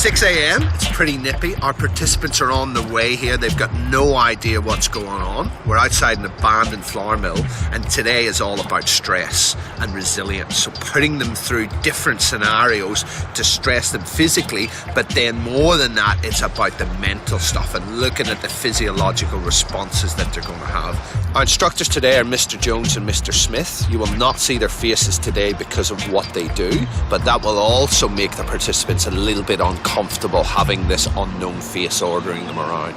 6 a.m. It's pretty nippy. Our participants are on the way here. They've got no idea what's going on. We're outside an abandoned flour mill, and today is all about stress and resilience. So putting them through different scenarios to stress them physically, but then more than that, it's about the mental stuff and looking at the physiological responses that they're going to have. Our instructors today are Mr. Jones and Mr. Smith. You will not see their faces today because of what they do, but that will also make the participants a little bit uncomfortable having this unknown face ordering them around.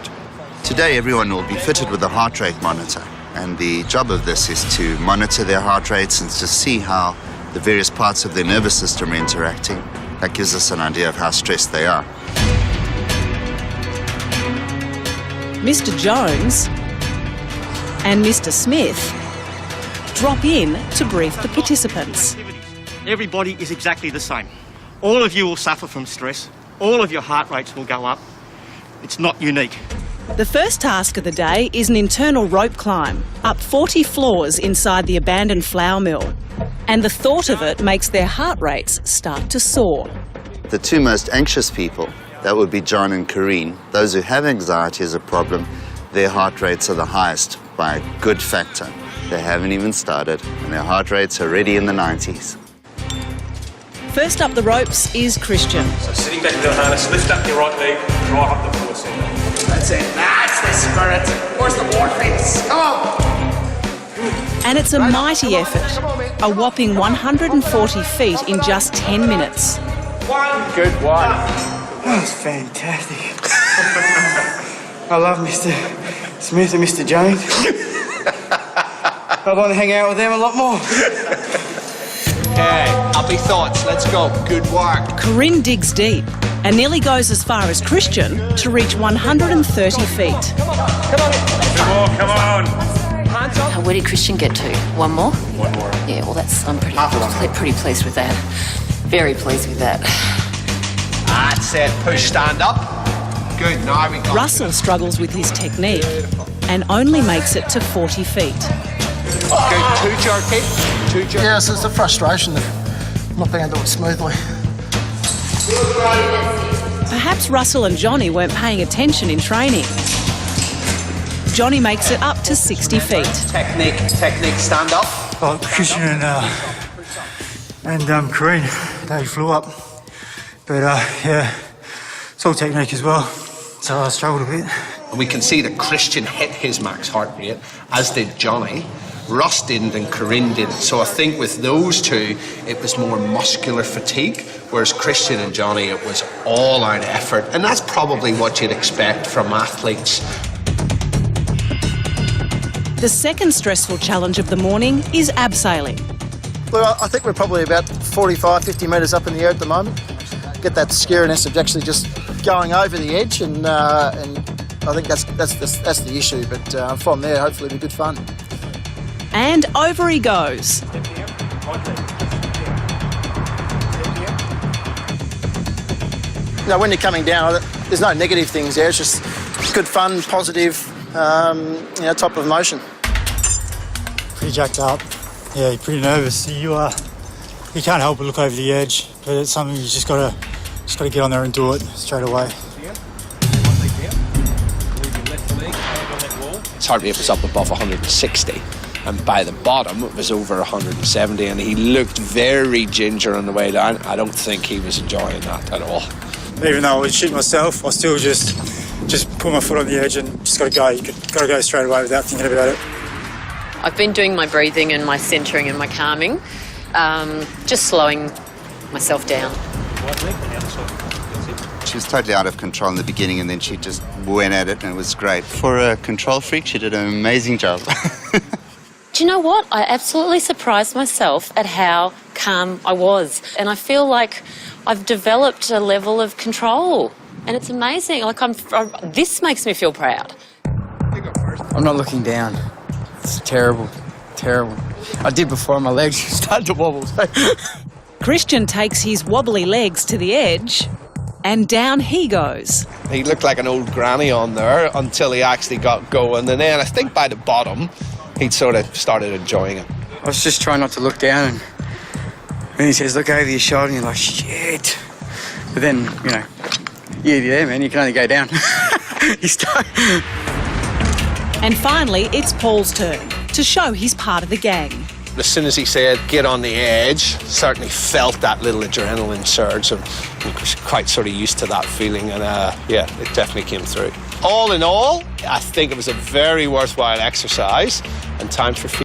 Today everyone will be fitted with a heart rate monitor, and the job of this is to monitor their heart rates and to see how the various parts of their nervous system are interacting. That gives us an idea of how stressed they are. Mr. Jones and Mr. Smith drop in to brief the participants. Everybody is exactly the same. All of you will suffer from stress. All of your heart rates will go up. It's not unique. The first task of the day is an internal rope climb up 40 floors inside the abandoned flour mill. And the thought of it makes their heart rates start to soar. The two most anxious people, that would be John and Corinne. Those who have anxiety as a problem, their heart rates are the highest by a good factor. They haven't even started, and their heart rates are already in the 90s. First up the ropes is Christian. So sitting back in the harness, lift up your right leg, drive up the floor centre. That's it. That's the spirit. Where's the war face? Come on. And it's a mighty effort, a whopping 140 feet in just 10 minutes. Good one. That was fantastic. I love Mr. Smith and Mr. Jones. I'd want to hang out with them a lot more. Okay, happy thoughts, let's go. Good work. Corinne digs deep and nearly goes as far as Christian to reach 130 feet. Come on, come on. Where did Christian get to? One more? One more. Yeah, well, I'm pretty pleased with that. Very pleased with that. That's it, push, stand up. Good, now we go. Russell struggles with his technique and only makes it to 40 feet. Good, too jerky. Yeah, so it's the frustration of not being able to do it smoothly. Perhaps Russell and Johnny weren't paying attention in training. Johnny makes it up to 60 feet. Technique, stand up. Oh, Christian and Corinne, they flew up. But yeah, it's all technique as well. So I struggled a bit. And we can see that Christian hit his max heart rate, as did Johnny. Russ didn't and Corinne didn't. So I think with those two, it was more muscular fatigue, whereas Christian and Johnny, it was all-out effort. And that's probably what you'd expect from athletes. The second stressful challenge of the morning is abseiling. Well, I think we're probably about 45, 50 metres up in the air at the moment. Get that scariness of actually just going over the edge, and I think that's the issue. But from there, hopefully, it'll be good fun. And over he goes. You know, when you're coming down, there's no negative things there. It's just good fun, positive, type of motion. Pretty jacked up. Yeah, you're pretty nervous. You can't help but look over the edge, but it's something you just gotta get on there and do it straight away. His heart rate was up above 160. And by the bottom, it was over 170, and he looked very ginger on the way down. I don't think he was enjoying that at all. Even though I was shooting myself, I still just put my foot on the edge and just got to go. You got to go straight away without thinking about it. I've been doing my breathing and my centering and my calming, just slowing myself down. She was totally out of control in the beginning, and then she just went at it, and it was great. For a control freak, she did an amazing job. Do you know what? I absolutely surprised myself at how calm I was. And I feel like I've developed a level of control. And it's amazing. Like this makes me feel proud. I'm not looking down. It's terrible, terrible. I did before, my legs started to wobble. Christian takes his wobbly legs to the edge and down he goes. He looked like an old granny on there until he actually got going. And then I think by the bottom, he'd sort of started enjoying it. I was just trying not to look down, and then he says, look over your shoulder, and you're like, shit. But then, Yeah, man, you can only go down. He's stuck. And finally, it's Paul's turn to show he's part of the gang. As soon as he said, get on the edge, certainly felt that little adrenaline surge and was quite sort of used to that feeling. And yeah, it definitely came through. All in all, I think it was a very worthwhile exercise and time for